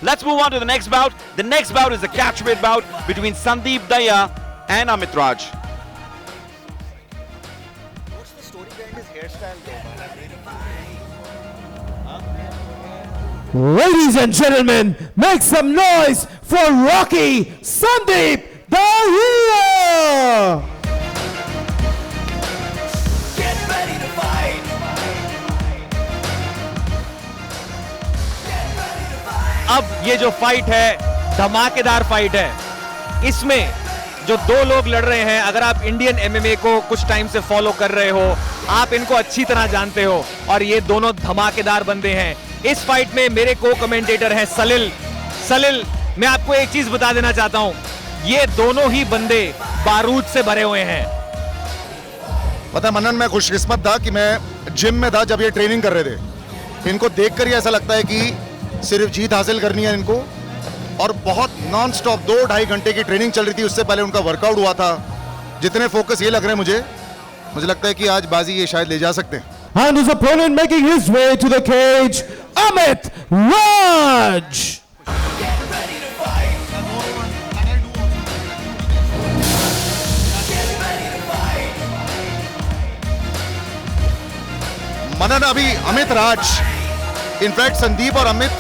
Let's move on to the next bout. The next bout is the catchweight bout between Sandeep Dahiya and Amit Raj. What's the story behind his hairstyle though, man? Ladies and gentlemen, make some noise for Rocky Sandeep Dahiya! Get ready to fight! अब ये जो fight है धमाकेदार fight है. इसमें जो दो लोग लड़ रहे हैं, अगर आप इंडियन एमएमए को कुछ टाइम से फॉलो कर रहे हो, आप इनको अच्छी तरह जानते हो और ये दोनों धमाकेदार बंदे हैं. इस फाइट में मेरे को कमेंटेटर हैं सलिल. मैं आपको एक चीज बता देना चाहता हूं, ये दोनों ही बंदे बारूद से भरे हुए हैं. पता मनन, मैं खुशकिस्मत था कि मैं जिम में था जब ये ट्रेनिंग कर रहे थे. इनको देखकर ही ऐसा लगता है कि सिर्फ जीत हासिल करनी है इनको. और बहुत नॉन स्टॉप 2-2.5 घंटे की ट्रेनिंग चल रही थी. उससे पहले उनका वर्कआउट हुआ था. जितने फोकस ये लग रहे हैं मुझे लगता है कि आज बाजी ये शायद ले जा सकते हैं. And his opponent making his way to the cage, Amit Raj! मनन, अभी अमित राज, इनफैक्ट संदीप और अमित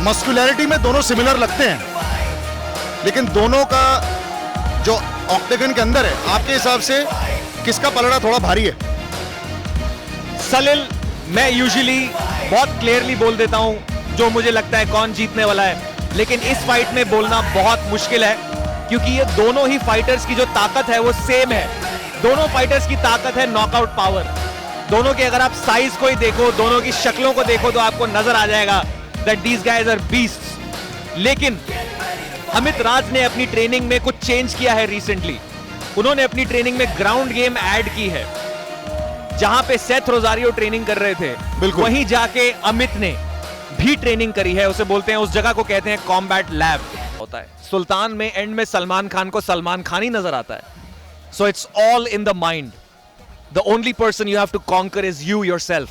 मस्कुलैरिटी में दोनों सिमिलर लगते हैं, लेकिन दोनों का जो ऑक्टेगन के अंदर है, आपके हिसाब से किसका पलड़ा थोड़ा भारी है? सलिल, मैं यूजुअली बहुत क्लियरली बोल देता हूं जो मुझे लगता है कौन जीतने वाला है, लेकिन इस फाइट में बोलना बहुत मुश्किल है क्योंकि ये दोनों ही फाइटर्स की जो ताकत है वो सेम है. दोनों फाइटर्स की ताकत है नॉकआउट पावर. दोनों के अगर आप साइज को ही देखो, दोनों की शक्लों को देखो तो आपको नजर आ जाएगा that these guys are beasts. लेकिन अमित राज ने अपनी ट्रेनिंग में कुछ चेंज किया है रिसेंटली. उन्होंने अपनी ट्रेनिंग में ग्राउंड गेम ऐड की है. जहां पे सेथ रोजारियो ट्रेनिंग कर रहे थे, वहीं जाके अमित ने भी ट्रेनिंग करी है. उसे बोलते हैं, उस जगह को कहते हैं कॉम्बैट लैब होता है. सुल्तान में एंड में सलमान खान को सलमान खान ही नजर आता है. So it's all in the mind. The only person you have to conquer is you yourself.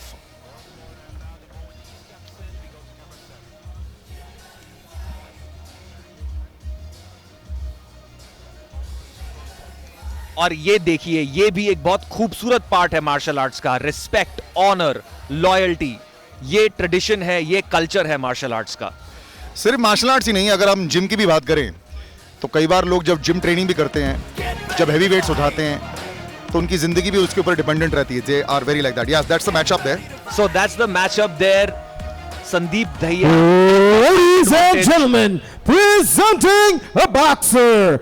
और ये देखिए, ये भी एक बहुत खूबसूरत पार्ट है मार्शल आर्ट्स का. रिस्पेक्ट, ऑनर, लॉयल्टी, ये ट्रेडिशन है, ये कल्चर है मार्शल आर्ट्स का. सिर्फ मार्शल आर्ट्स ही नहीं, अगर हम जिम की भी बात करें तो कई बार लोग जब जिम ट्रेनिंग भी करते हैं, जब हैवी वेट्स उठाते हैं, तो उनकी जिंदगी भी उसके ऊपर डिपेंडेंट रहती है. They are very like that. Yes, that's the matchup there. So that's the matchup there. Sandeep Dahiya. Ladies and gentlemen, presenting a boxer.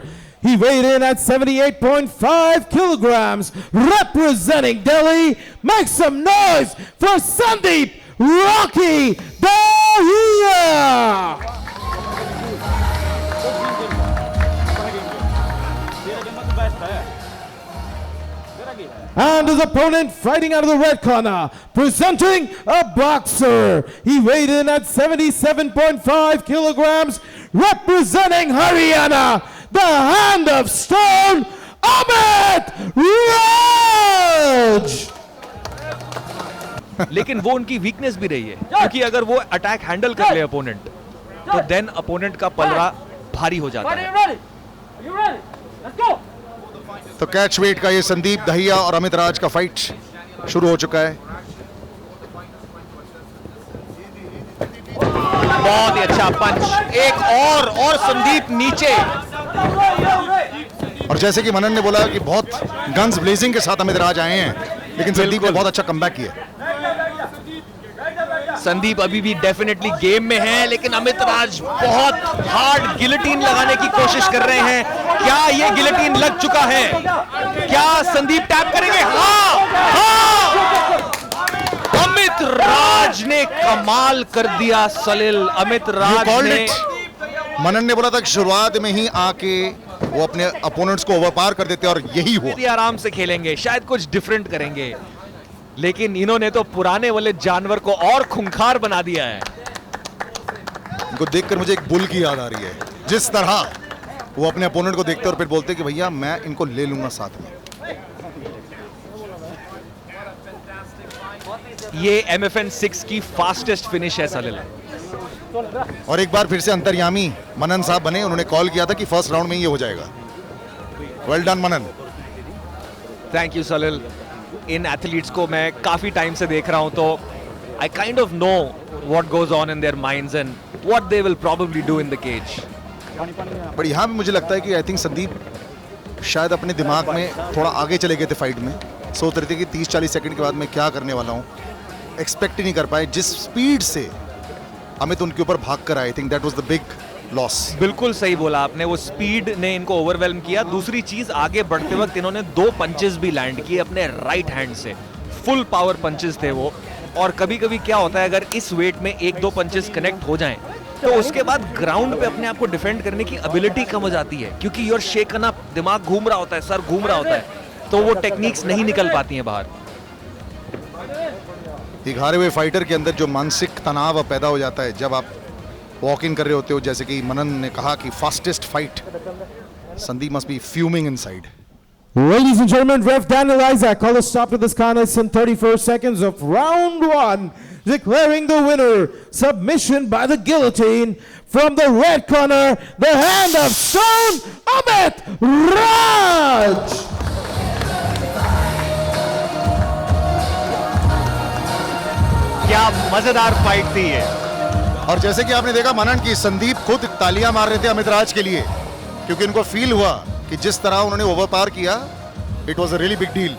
He weighed in at 78.5 kilograms, representing Delhi. Make some noise for Sandeep Rocky Dahiya! And his opponent fighting out of the red corner, presenting a boxer. He weighed in at 77.5 kilograms, representing Haryana, the Hand of Stone, Amit Raj! लेकिन वो उनकी weakness भी रही है, क्योंकि अगर वो attack handle कर ले अपोनेंट, तो देन अपोनेंट का पलड़ा भारी हो जाता है. तो कैच वेट का ये संदीप दहिया और अमित राज का फाइट शुरू हो चुका है. बहुत ही अच्छा पंच, एक और संदीप नीचे. और जैसे कि मनन ने बोला कि बहुत गन्स ब्लेजिंग के साथ अमित राज आए हैं, लेकिन संदीप ने बहुत अच्छा कमबैक किया. संदीप अभी भी डेफिनेटली गेम में है, लेकिन अमित राज बहुत हार्ड गिलोटिन लगाने की कोशिश कर रहे हैं. क्या ये गिलोटिन लग चुका है? क्या संदीप टैप करेंगे? हाँ! अमित राज ने कमाल कर दिया. सलिल, अमित राज ने, मनन ने बोला था कि शुरुआत में ही आके वो अपने अपोनेंट्स को ओवरपावर कर देते और यही हुआ. आराम से खेलेंगे, शायद कुछ डिफरेंट करेंगे, लेकिन इन्होंने तो पुराने वाले जानवर को और खूंखार बना दिया है. इनको देखकर मुझे एक बुल की याद आ रही है. जिस तरह वो अपने अपोनेंट को देखते और फिर बोलते कि भैया मैं इनको ले लूंगा साथ में. ये MFN 6 की फास्टेस्ट फिनिश है सलिल. और एक बार फिर से अंतर्यामी मनन साहब बने, उन्होंने कॉल किया था कि फर्स्ट राउंड में ये हो जाएगा। Well done Manan. Thank you Salil. इन एथलीट्स को मैं काफी टाइम से देख रहा हूं, तो I kind of know what goes on in their minds and what they will probably do in the cage. But यहाँ भी मुझे लगता है कि आई थिंक संदीप शायद अपने दिमाग में थोड़ा आगे चले गए थे फाइट में, सोच रहे थे कि 30-40 सेकंड के बाद मैं क्या करने वाला हूँ, एक्सपेक्ट ही नहीं कर पाए जिस स्पीड से अमित उनके ऊपर भाग कर आए। I think that was the big loss. बिल्कुल सही बोला आपने, वो स्पीड ने इनको ओवरवेल्म किया। दूसरी चीज, आगे बढ़ते वक्त इन्होंने 2 पंचेस भी लैंड किए अपने राइट हैंड से, फुल पावर पंचेस थे वो। और कभी कभी क्या होता है, अगर इस वेट में 1-2 पंचेस कनेक्ट हो जाएं तो उसके बाद ग्राउंड पे अपने आप को डिफेंड करने की एबिलिटी कम हो जाती है, क्योंकि योर शेकन अप, दिमाग घूम रहा होता है, सर घूम रहा होता है, तो वो टेक्निक्स नहीं निकल पाती हैं बाहर। एक हारे हुए फाइटर के अंदर जो मानसिक तनाव पैदा हो जाता है जब आप वॉक इन कर रहे होते हो, जैसे कि मनन ने कहा कि fastest fight, Sandeep must be fuming inside. Ladies and gentlemen, Ref Daniel Isaac called a stop to this contest in 34 seconds of round 1, declaring the winner, submission by the guillotine, from the red corner, the hand of stone, Amit Raj! क्या मजेदार fight थी ये। और जैसे कि आपने देखा मनन की संदीप खुद तालियां मार रहे थे अमित राज के लिए, क्योंकि उनको फील हुआ कि जिस तरह उन्होंने ओवर पार किया, it was a really big deal.